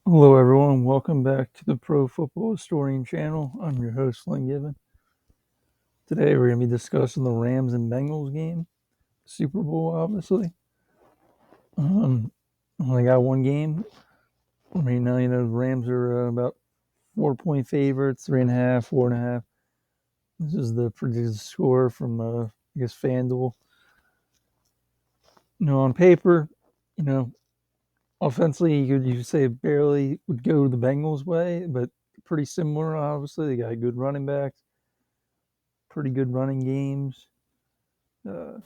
Hello, everyone. Welcome back to the Pro Football Historian channel. I'm your host, Lynn Given. Today, we're going to be discussing the Rams and Bengals game, Super Bowl, obviously. Only got one game. Right now, the Rams are about 4-point favorites, 3.5, 4.5. This is the predicted score from, FanDuel. On paper, you know, offensively, you could say barely would go the Bengals' way, but pretty similar, obviously. They got good running backs, pretty good running games. Uh,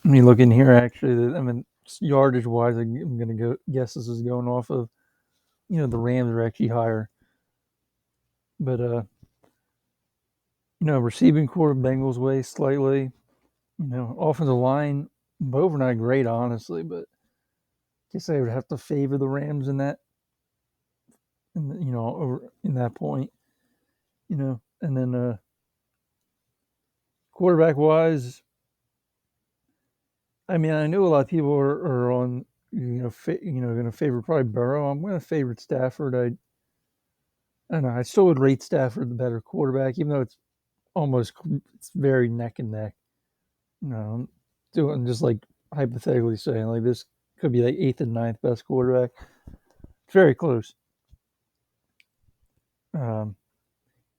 look in here, actually, yardage wise, I'm going to go guess this is going off of, the Rams are actually higher. But, receiving core Bengals way slightly. Offensive line, both are not great, honestly, but I guess I would have to favor the Rams in that, over in that point, and then quarterback wise, I know a lot of people are on, going to favor probably Burrow. I'm going to favor Stafford. I don't know. I still would rate Stafford the better quarterback, even though it's very neck and neck. I'm doing just like hypothetically saying, like this could be like eighth and ninth best quarterback. It's very close. Um,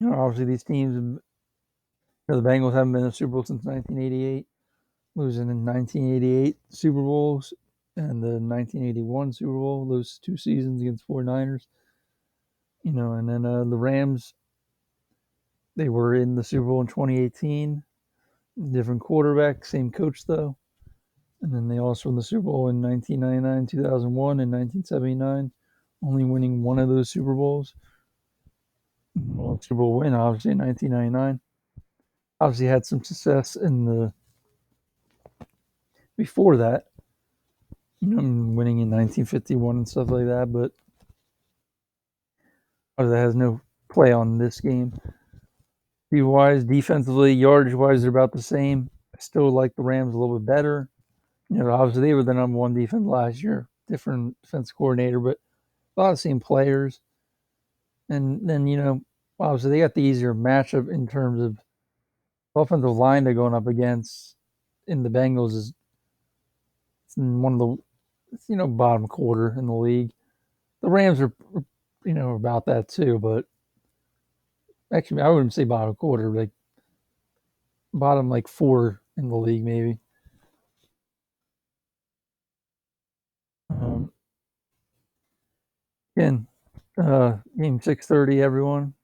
Obviously these teams, the Bengals haven't been in the Super Bowl since 1988, losing in 1988 Super Bowls and the 1981 Super Bowl. Those two seasons against 49ers. And then the Rams, they were in the Super Bowl in 2018. Different quarterback, same coach though. And then they also won the Super Bowl in 1999, 2001, and 1979, only winning one of those Super Bowls. Well, Super Bowl win, obviously, in 1999. Obviously, had some success in the before that, winning in 1951 and stuff like that, but that has no play on this game. Wise, defensively, yardage wise, they're about the same. I still like the Rams a little bit better. Obviously, they were the number one defense last year, different defense coordinator, but a lot of the same players. And then, obviously they got the easier matchup in terms of offensive line they're going up against in the Bengals is one of the, bottom quarter in the league. The Rams are, about that too, but actually I wouldn't say bottom quarter, like bottom like four in the league maybe. Um, Again, game 6:30, everyone.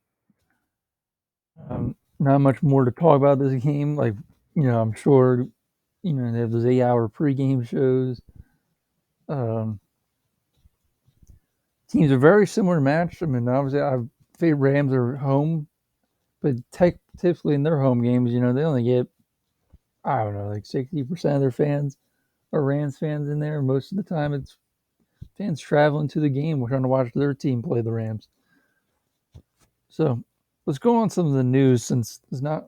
Not much more to talk about this game. Like, I'm sure, they have those 8-hour pregame shows. Um, Teams are very similar matched. Obviously, I think Rams are home, but typically in their home games, they only get, I don't know, like 60% of their fans are Rams fans in there. Most of the time, it's fans traveling to the game. We're trying to watch their team play the Rams. So let's go on some of the news since there's not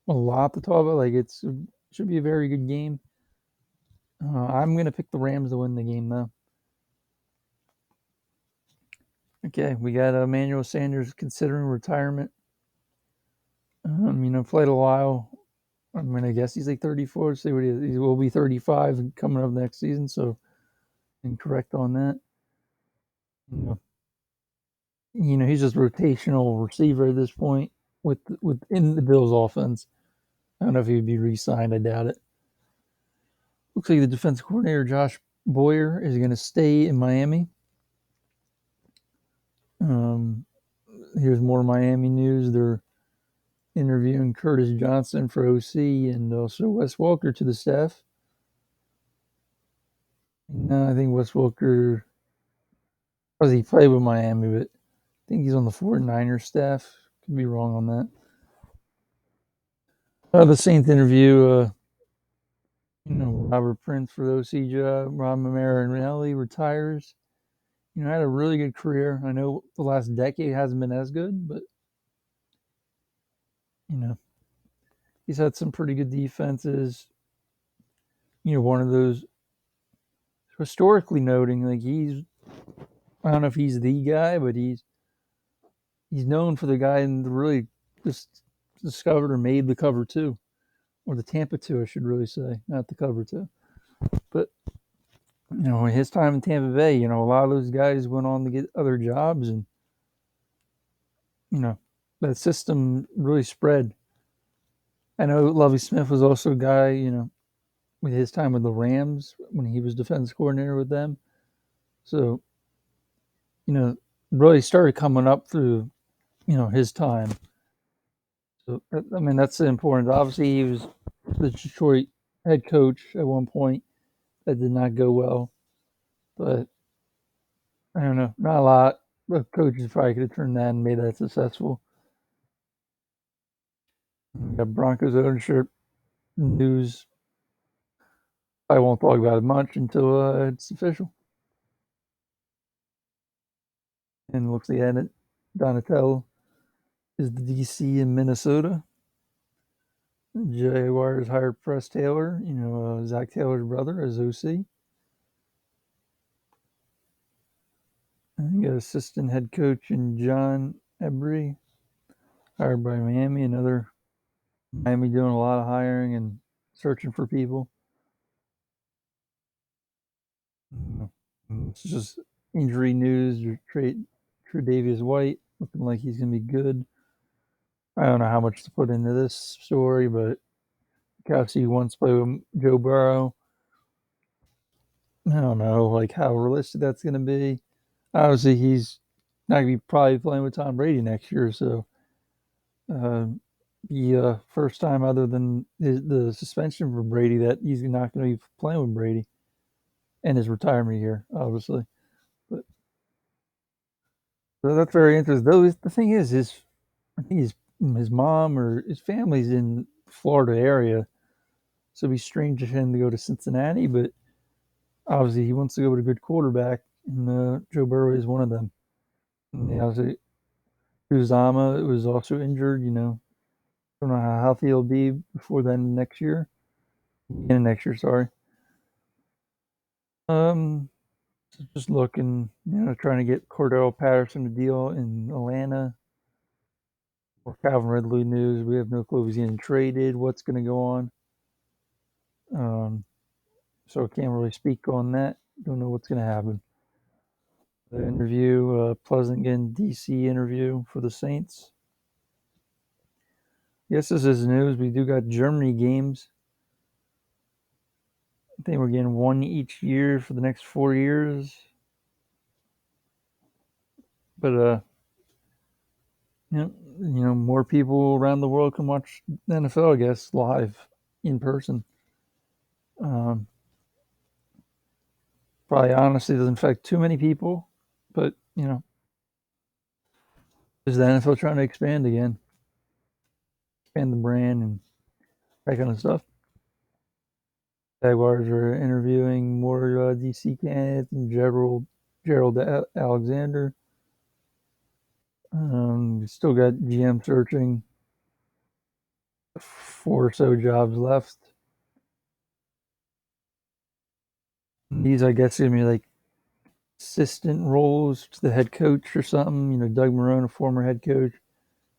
a lot to talk about. Like it should be a very good game. I'm gonna pick the Rams to win the game though. Okay, we got Emmanuel Sanders considering retirement. Played a while. I'm gonna guess he's like 34. See what he is. He will be 35 coming up next season. So incorrect on that. You he's just rotational receiver at this point within the Bills offense. I don't know if he'd be re-signed. I doubt it. Looks like the defensive coordinator Josh Boyer is going to stay in Miami. Um, Here's more Miami news. They're interviewing Curtis Johnson for OC and also Wes Welker to the staff. I think Wes Welker, he played with Miami, but I think he's on the 49ers staff. Could be wrong on that. The Saints interview, Robert Prince for the OC job. Rob Marinelli retires. Had a really good career. I know the last decade hasn't been as good, but you know, he's had some pretty good defenses. One of those historically noting, like he's I don't know if he's the guy, but he's known for the guy and really just discovered or made the cover two, or the Tampa two, I should really say, not the cover two. But his time in Tampa Bay, a lot of those guys went on to get other jobs, and you know that system really spread. I know Lovie Smith was also a guy, with his time with the Rams when he was defense coordinator with them. So, you know, really started coming up through, his time. So, I mean, that's important. Obviously, he was the Detroit head coach at one point. That did not go well, but I don't know, not a lot of coaches probably could have turned that and made that successful. Got Broncos ownership news. I won't talk about it much until it's official. And it looks like Donatello is the DC in Minnesota. Jaguars hired Press Taylor, Zach Taylor's brother, as OC. And got assistant head coach in John Ebrey, hired by Miami. Another Miami doing a lot of hiring and searching for people. It's just injury news. Tre'Davious White looking like he's going to be good. I don't know how much to put into this story, but Kelsey once played with Joe Burrow. I don't know, like how realistic that's going to be. Obviously, he's not going to be probably playing with Tom Brady next year, so uh, the first time other than the suspension for Brady that he's not going to be playing with Brady and his retirement year, obviously. But so that's very interesting. Though the thing is, I think his mom or his family's in the Florida area, so it'd be strange for him to go to Cincinnati. But obviously, he wants to go with a good quarterback, and Joe Burrow is one of them. And obviously, Uzama was also injured. Don't know how healthy he'll be before then next year. In next year, sorry. Um, just looking, trying to get Cordell Patterson a deal in Atlanta. Or Calvin Ridley news. We have no clue if he's getting traded, what's going to go on. Um, so I can't really speak on that. Don't know what's going to happen. The interview, Pleasant getting DC interview for the Saints. Yes, this is news. We do got Germany games. I think we're getting one each year for the next 4 years. But more people around the world can watch the NFL, I guess, live in person. Um, Probably honestly doesn't affect too many people, but is the NFL trying to expand again, expand the brand and that kind of stuff. Jaguars are interviewing more DC candidates and Gerald Alexander. We still got GM searching. 4 or so jobs left. These, I guess, gonna be like assistant roles to the head coach or something. Doug Marrone, a former head coach.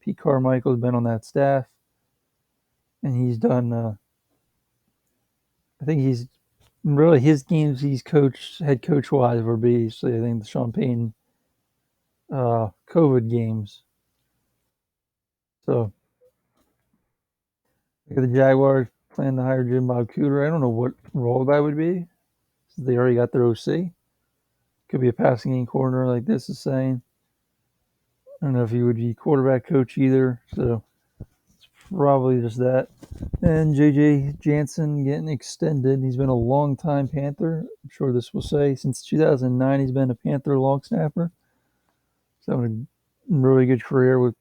Pete Carmichael's been on that staff, and he's done. I think he's really his games he's coached head coach wise were basically I think the Sean Payton COVID games. So the Jaguars plan to hire Jim Bob Cooter. I don't know what role that would be. They already got their OC. Could be a passing game corner like this is saying. I don't know if he would be quarterback coach either. So it's probably just that. And JJ Jansen getting extended. He's been a long time Panther. I'm sure this will say since 2009 he's been a Panther long snapper. So a really good career with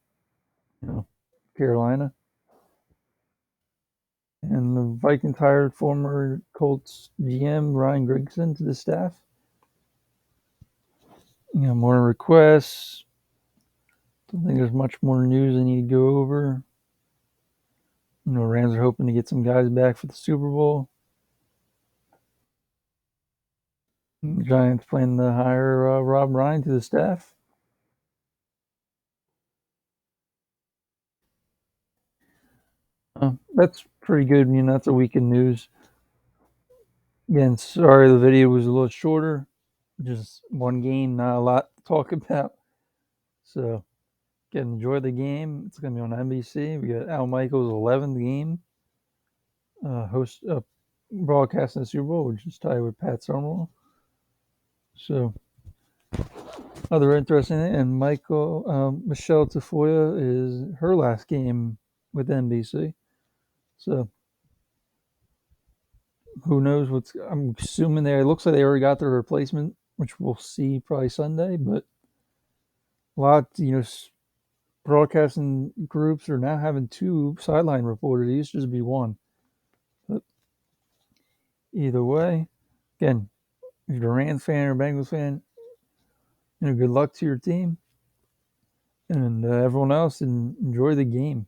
Carolina. And the Vikings hired former Colts GM Ryan Grigson to the staff. More requests. Don't think there's much more news I need to go over. Rams are hoping to get some guys back for the Super Bowl. Giants plan to hire Rob Ryan to the staff. That's pretty good. That's a week in news. Again, sorry the video was a little shorter. Just one game, not a lot to talk about. So, again, enjoy the game. It's going to be on NBC. We got Al Michaels' 11th game, host broadcasting the Super Bowl, which is tied with Pat Summerall. So, other interesting thing, and Michelle Tafoya is her last game with NBC. So, who knows what's? I'm assuming it looks like they already got their replacement, which we'll see probably Sunday. But a lot, broadcasting groups are now having two sideline reporters. It used to just be one. But either way, again, if you're a Rams fan or Bengals fan, good luck to your team, and everyone else, and enjoy the game.